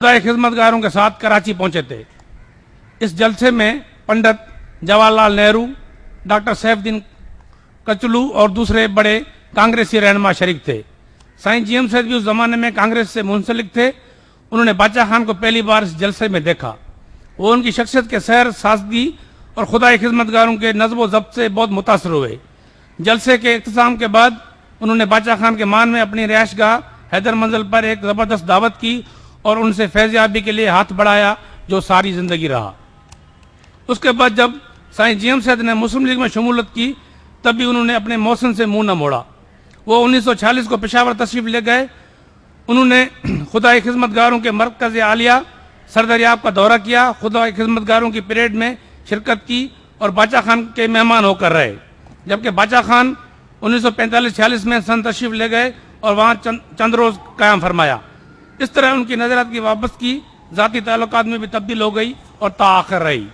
खिदमतगारों के साथ कराची पहुंचे थे। इस जलसे में पंडित जवाहरलाल नेहरू, डॉक्टर सैफुद्दीन कचलू और दूसरे बड़े कांग्रेसी रहनुमा शरीक थे। साईं जीएम सैयद भी उस जमाने में कांग्रेस से मुंसलिक थे। उन्होंने बादशाह खान को पहली बार इस जलसे में देखा। वो उनकी शख्सियत के सैर सादगी और खुदाई खिदमतगारों के नज़्म ज़ब्त से बहुत मुतासर हुए। जलसे के इख्तिताम के बाद उन्होंने बादशाह खान के मान में अपनी रिहाइशगाह हैदर मंजिल पर एक ज़बरदस्त दावत की और उनसे फैज़याबी के लिए हाथ बढ़ाया, जो सारी ज़िंदगी रहा। उसके बाद जब साईं जीएम सैयद ने मुस्लिम लीग में शमूलियत की, तब भी उन्होंने अपने मौसन से मुंह न मोड़ा। वो 1946 को पेशावर तशरीफ ले गए। उन्होंने खुदाई खिदमतगारों के मरकज़ आलिया सरदरियाब का दौरा किया, खुदाई खिदमतगारों की परेड में शिरकत की और बादशाह खान के मेहमान होकर रहे। जबकि बादशाह खान 1945-46 में सन तशरीफ ले गए और वहाँ चंद रोज़ कायम फरमाया। इस तरह उनकी नज़रियात की वापसी ज़ाती ताल्लुकात में भी तब्दील हो गई और ताआखिर रही।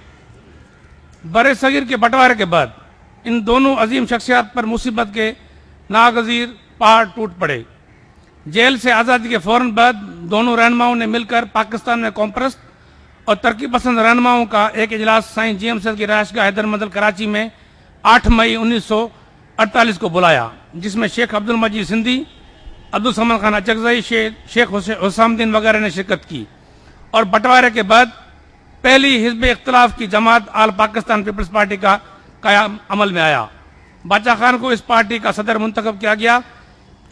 बड़े सगीर के बंटवारे के बाद इन दोनों अजीम शख्सियात पर मुसीबत के नागज़ीर पहाड़ टूट पड़े। जेल से आज़ादी के फौरन बाद दोनों रहनुमाओं ने मिलकर पाकिस्तान में कॉम्प्रस्त और तरक्की पसंद रहनुमाओं का एक इजलास साईं जीएम सैयद की रिहाइशगाह हैदर मंजिल कराची में 8 मई 1948 को बुलाया, जिसमें शेख अब्दुल मजीद सिंधी, अब्दुल समद खान अचकज़ई, शेख हुसामुद्दीन वगैरह ने शिरकत की। और बंटवारे के बाद पहली हिज़्ब इख्तिलाफ की जमात आल पाकिस्तान पीपल्स पार्टी का क़याम अमल में आया। बादशाह खान को इस पार्टी का सदर मुंतखब किया गया।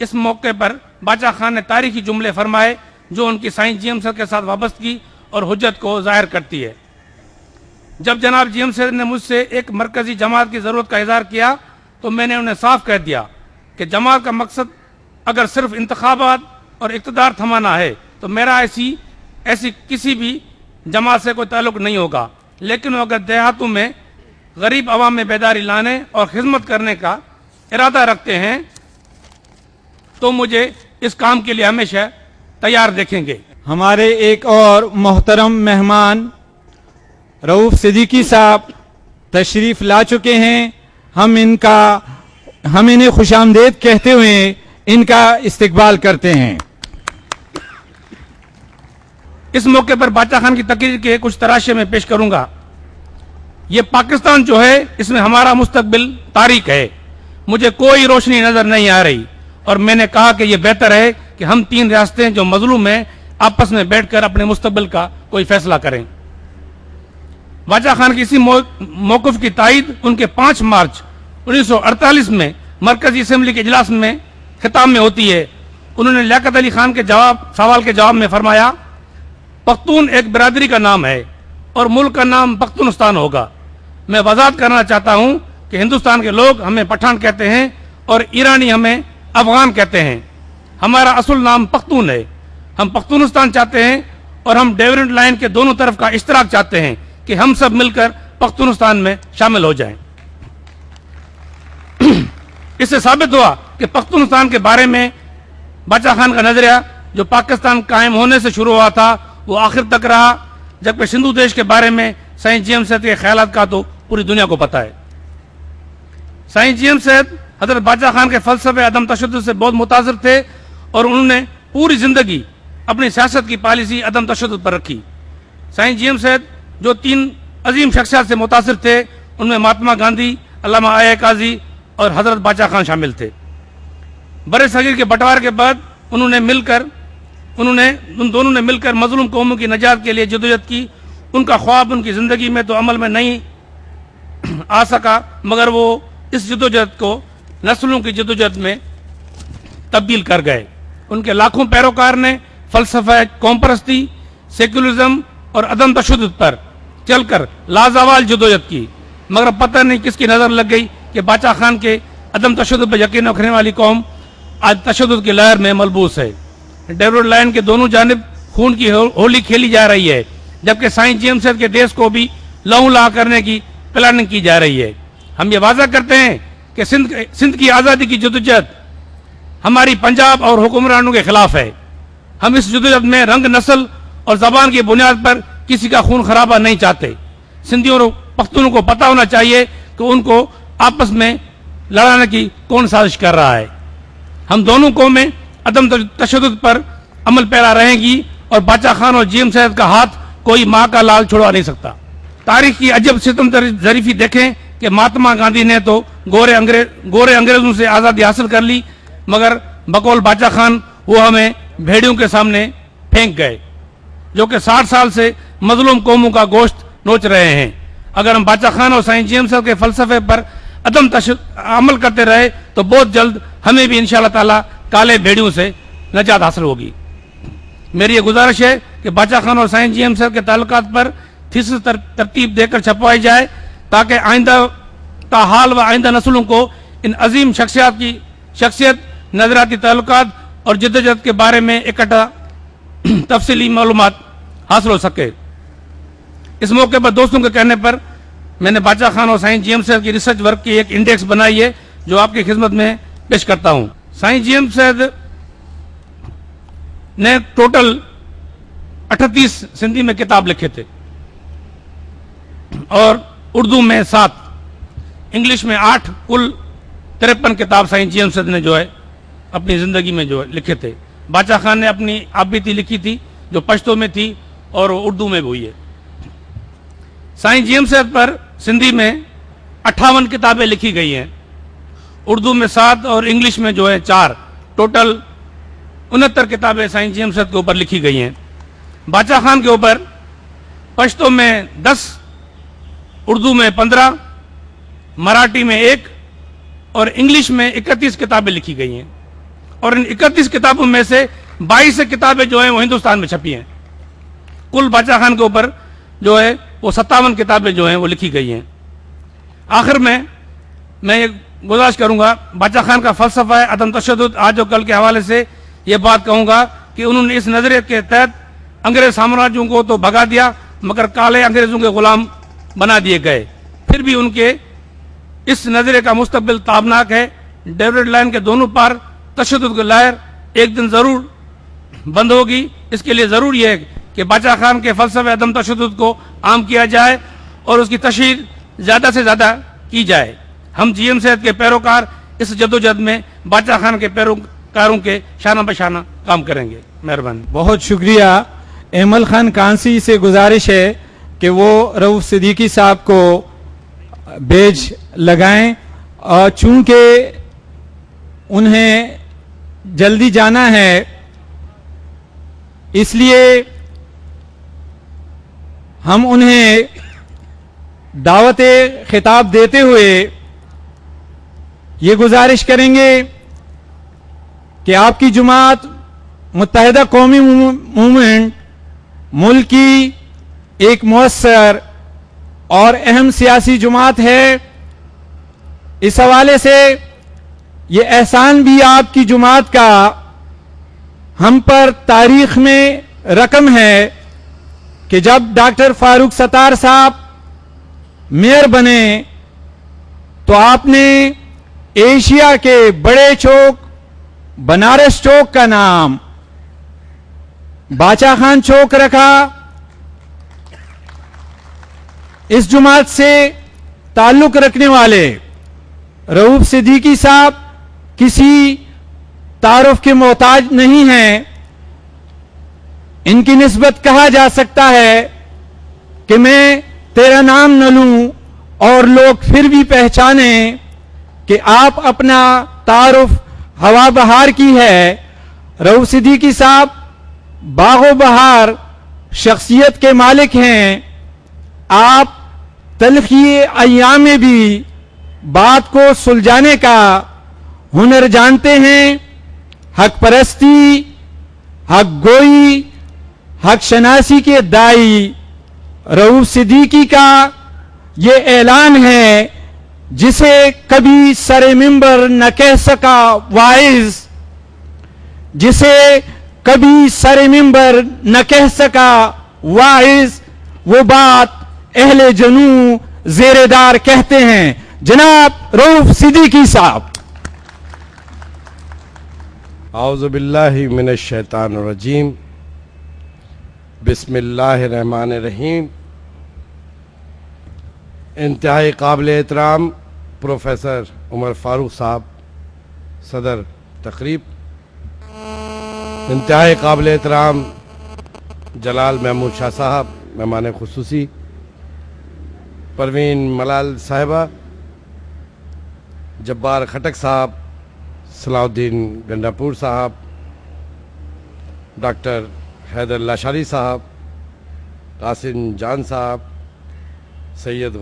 इस मौके पर बादशाह खान ने तारीखी जुमले फरमाए, जो उनकी साईं जीएम सैयद के साथ वाबस्तगी और हुज्जत को ज़ाहिर करती है। जब जनाब जीएम सैयद ने मुझसे एक मरकजी जमात की ज़रूरत का इज़हार किया, तो मैंने उन्हें साफ कह दिया कि जमात का मकसद अगर सिर्फ इंतखाबात और इक़्तिदार थमाना है, तो मेरा ऐसी किसी भी जमात से कोई ताल्लुक नहीं होगा। लेकिन अगर देहातों में गरीब आवाम में बेदारी लाने और खिदमत करने का इरादा रखते हैं, तो मुझे इस काम के लिए हमेशा तैयार देखेंगे। हमारे एक और मोहतरम मेहमान रऊफ सिद्दीकी साहब तशरीफ ला चुके हैं। हम इन्हें खुशामदीद कहते हुए इनका इस्तकबाल करते हैं। इस मौके पर बादशाह खान की तकरीर के कुछ तराशे में पेश करूंगा। ये पाकिस्तान जो है, इसमें हमारा मुस्तकबिल तारीक है। मुझे कोई रोशनी नजर नहीं आ रही और मैंने कहा कि यह बेहतर है कि हम 3 रियासतें जो मजलूम हैं, आपस में बैठकर अपने मुस्तकबिल का कोई फैसला करें। बादशाह खान की इसी मौक़िफ़ की तायीद उनके 5 मार्च 1948 में मरकजी असेंबली के इजलास में खिताब में होती है। उन्होंने लियाकत अली खान के सवाल के जवाब में फरमाया, पख्तून एक बिरादरी का नाम है और मुल्क का नाम पख्तूनिस्तान होगा। मैं वजाहत करना चाहता हूं कि हिंदुस्तान के लोग हमें पठान कहते हैं और ईरानी हमें अफगान कहते हैं। हमारा असल नाम पख्तून है। हम पख्तूनिस्तान चाहते हैं और हम डिविडेंड लाइन के दोनों तरफ का इश्तराक चाहते हैं कि हम सब मिलकर पख्तूनिस्तान में शामिल हो जाएं। इससे साबित हुआ कि पख्तूनिस्तान के बारे में बादशाह खान का नजरिया जो पाकिस्तान कायम होने से शुरू हुआ था, वो आखिर तक रहा। जबकि सिंधु देश के बारे में साईं जीएम सैयद के ख्यालात का तो पूरी दुनिया को पता है। साईं जीएम सैयद हजरत बादशाह खान के फलसफे अदम तशद्दुद से बहुत मुतासिर थे और उन्होंने पूरी जिंदगी अपनी सियासत की पॉलिसी अदम तशद्दुद पर रखी। साईं जीएम सैयद जो 3 अजीम शख्सियत से मुतासिर थे, उनमें महात्मा गांधी, अल्लामा आया काजी और हजरत बादशाह खान शामिल थे। बड़े सगीर के बंटवारे के बाद उन दोनों ने मिलकर मजलूम कौमों की नजात के लिए जदोजहद की। उनका ख्वाब उनकी जिंदगी में तो अमल में नहीं आ सका, मगर वो इस जदोजहद को नस्लों की जदोजहद में तब्दील कर गए। उनके लाखों पैरोकार ने फलसफा कौम परस्ती, सेक्युलरिज्म और अदम तशद्दुद पर चलकर लाजवाल जदोजहद की, मगर पता नहीं किसकी नजर लग गई कि बादशाह खान के अदम तशद्दुद पर यकीन रखने वाली कौम आज तशद्दुद की लहर में मलबूस है। डिविडेंड लाइन के दोनों जानिब खून की होली खेली जा रही है, जबकि साईं जीएम सैयद के देश को भी लहू लहा करने की प्लानिंग की जा रही है। हम ये वादा करते हैं कि सिंध की आज़ादी की जदोजहद हमारी पंजाब और हुक्मरानों के खिलाफ है। हम इस जदोजहद में रंग, नस्ल और जबान की बुनियाद पर किसी का खून खराबा नहीं चाहते। सिंधियों और पख्तूनों को पता होना चाहिए कि उनको आपस में लड़ाने की कौन साजिश कर रहा है। हम दोनों कौमें अदम तशद्दुद पर अमल पैरा रहेंगी और बाचा खान और जीएम सैयद का हाथ कोई माँ का लाल छुड़वा नहीं सकता। तारीख की अजब सितम जरीफी देखें कि महात्मा गांधी ने तो गोरे अंग्रेजों से आज़ादी हासिल कर ली, मगर बकौल बाचा खान वो हमें भेड़ियों के सामने फेंक गए, जो कि 60 साल से मजलूम कौमों का गोश्त नोच रहे हैं। अगर हम बाचा खान और साईं जीएम सैयद के फलसफे पर अदम अमल करते रहे तो बहुत जल्द हमें भी इंशाअल्लाह ताला काले भेड़ियों से नजात हासिल होगी। मेरी ये गुजारिश है कि बाचा खान और साईं जीएम सैयद के ताल्लुकात पर थीसिस तरतीब देकर छपवाई जाए, ताकि आइंदा ताहाल व आइंदा नस्लों को इन अजीम शख्सियत नजराती ताल्लुकात और जिद्दोजहद के बारे में इकट्ठा तफसीली मालूमात हासिल हो सके। इस मौके पर दोस्तों के कहने पर मैंने बाचा खान और साईं जीएम सैयद की रिसर्च वर्क की एक इंडेक्स बनाई है, जो आपकी खिदमत में पेश करता हूं। साईं जीएम सैयद ने टोटल 38 सिंधी में किताब लिखे थे और उर्दू में 7, इंग्लिश में 8, कुल 53 किताब साईं जीएम सैयद ने जो है अपनी जिंदगी में जो है लिखे थे। बाचा खान ने अपनी आबिती लिखी थी जो पश्तो में थी और उर्दू में भी हुई है। साईं जीएम सैयद पर सिंधी में 58 किताबें लिखी गई हैं, उर्दू में 7 और इंग्लिश में जो है 4, टोटल 69 किताबें साईं जीएम सैयद के ऊपर लिखी गई हैं। बाचा खान के ऊपर पश्तो में 10, उर्दू में 15, मराठी में 1 और इंग्लिश में 31 किताबें लिखी गई हैं, और इन 31 किताबों में से 22 किताबें जो हैं वो हिंदुस्तान में छपी हैं। कुल बाचा खान के ऊपर जो है वो 57 किताबें जो हैं वो लिखी गई हैं। आखिर में मैं ये गुजारिश करूंगा, बाचा खान का फलसफा है अदम तशद्दुद, आज और कल के हवाले से ये बात कहूंगा कि उन्होंने इस नजरिए के तहत अंग्रेज साम्राज्यों को तो भगा दिया, मगर काले अंग्रेजों के गुलाम बना दिए गए। फिर भी उनके इस नजरिए का मुस्तकबिल ताबनाक है। डेविड लाइन के दोनों पार तशद्दुद की लहर एक दिन जरूर बंद होगी। इसके लिए जरूरी है कि बाचा खान के फलसफे अदम तशद्दुद को आम किया जाए और उसकी तशहीर ज्यादा से ज्यादा की जाए। हम जीएम सैयद के पैरोकार इस जद्दोजहद में बाचा खान के पैरोकारों के शाना बशाना काम करेंगे। मेहरबानी। बहुत शुक्रिया। एमल खान कांसी से गुजारिश है कि वो रऊफ सिद्दीकी साहब को बेज लगाएं, और चूंकि उन्हें जल्दी जाना है इसलिए हम उन्हें दावत खिताब देते हुए ये गुजारिश करेंगे कि आपकी जुमात मुत्तहिदा कौमी मूवमेंट मुल्क की एक मुअस्सर और अहम सियासी जुमात है। इस हवाले से ये एहसान भी आपकी जुमात का हम पर तारीख में रकम है कि जब डॉक्टर फारूक सत्तार साहब मेयर बने तो आपने एशिया के बड़े चौक बनारस चौक का नाम बाचा खान चौक रखा। इस जुमात से ताल्लुक रखने वाले रऊफ सिद्दीकी साहब किसी तारुफ के मोहताज नहीं हैं। इनकी निस्बत कहा जा सकता है कि मैं तेरा नाम न लूं और लोग फिर भी पहचाने कि आप अपना तारुफ हवा बहार की है। रऊफ सिद्दीकी साहब बागो बहार शख्सियत के मालिक हैं। आप तलखी अय्याम में भी बात को सुलझाने का हुनर जानते हैं। हक परस्ती, हक गोई, हक शनासी के दाई रऊफ सिद्दीकी का ये ऐलान है जिसे कभी सरे मिंबर न कह सका वाइज, जिसे कभी सरे मिंबर न कह सका वाइज, वो बात अहले जनू जेरेदार कहते हैं। जनाब रऊफ सिद्दीकी साहब। आऊज़ु बिल्लाहि मिनश शैतानिर रजीम, बिस्मिल्लाहिर रहमानिर रहीम। इंतहाई काबिल एहतराम प्रोफेसर उमर फारूक साहब सदर तकरीब, इंतहाई काबिल एहतराम जलाल महमूद शाह साहब मेहमान खुसूसी, परवीन मलाल साहिबा, जब्बार खटक साहब, सलाउद्दीन गंडापुर साहब, डॉक्टर हैदर लाशारी साहब, कासिम जान साहब, सैयद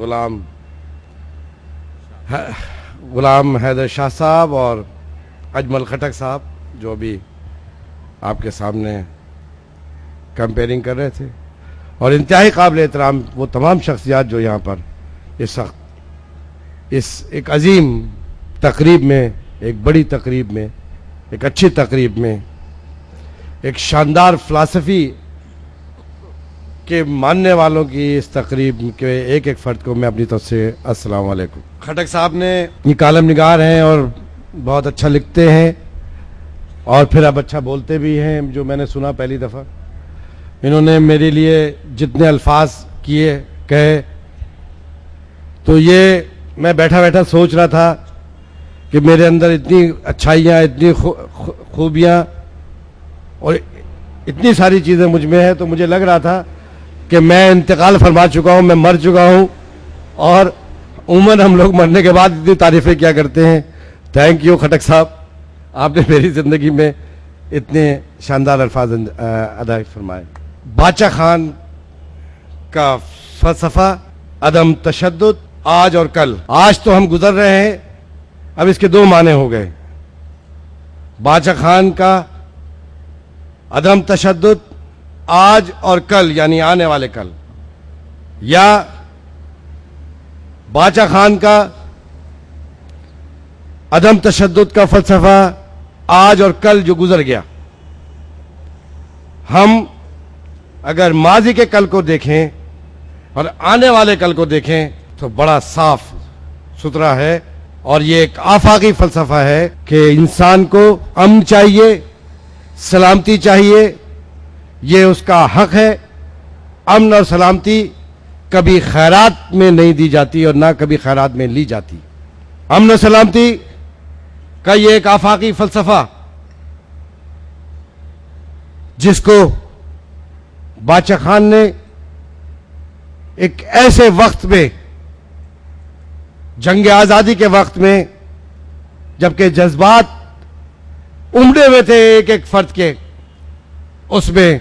गुलाम हैदर शाह साहब और अजमल खटक साहब, जो अभी आपके सामने कंपेयरिंग कर रहे थे, और इंतहाई काबिल एहतराम वो तमाम शख्सियात जो यहाँ पर इस एक अजीम तकरीब में, एक बड़ी तकरीब में, एक अच्छी तकरीब में, एक शानदार फ़िलासफ़ी के मानने वालों की इस तकरीब के एक एक फ़र्द को मैं अपनी तरफ से अस्सलाम वालेकुम। खटक साहब ने ये कालम निगार हैं और बहुत अच्छा लिखते हैं और फिर अब अच्छा बोलते भी हैं, जो मैंने सुना पहली दफ़ा। इन्होंने मेरे लिए जितने अल्फाज कहे, तो ये मैं बैठा बैठा सोच रहा था कि मेरे अंदर इतनी अच्छाइयाँ, इतनी खूबियाँ और इतनी सारी चीज़ें मुझ में है, तो मुझे लग रहा था कि मैं इंतकाल फरमा चुका हूँ, मैं मर चुका हूँ, और उमूमन हम लोग मरने के बाद इतनी तारीफ़ें क्या करते हैं। थैंक यू खटक साहब, आपने मेरी ज़िंदगी में इतने शानदार अल्फाज अदा फरमाए। बादशाह खान का फ़लसफ़ा अदम तशद्दुद, आज और कल। आज तो हम गुजर रहे हैं, अब इसके दो माने हो गए। बादशाह खान का अदम तशद्दुद आज और कल, यानी आने वाले कल, या बादशाह खान का अदम तशद्दुद का फ़लसफ़ा आज और कल जो गुजर गया। हम अगर माजी के कल को देखें और आने वाले कल को देखें तो बड़ा साफ सुथरा है, और ये एक आफाकी फ़लसफ़ा है कि इंसान को अमन चाहिए, सलामती चाहिए, ये उसका हक है। अमन और सलामती कभी खैरात में नहीं दी जाती और ना कभी खैरात में ली जाती। अमन और सलामती का ये एक आफाकी फ़लसफ़ा, जिसको बादशाह खान ने एक ऐसे वक्त में, जंग आज़ादी के वक्त में, जबकि जज्बात उमड़े हुए थे एक एक फर्द के, उसमें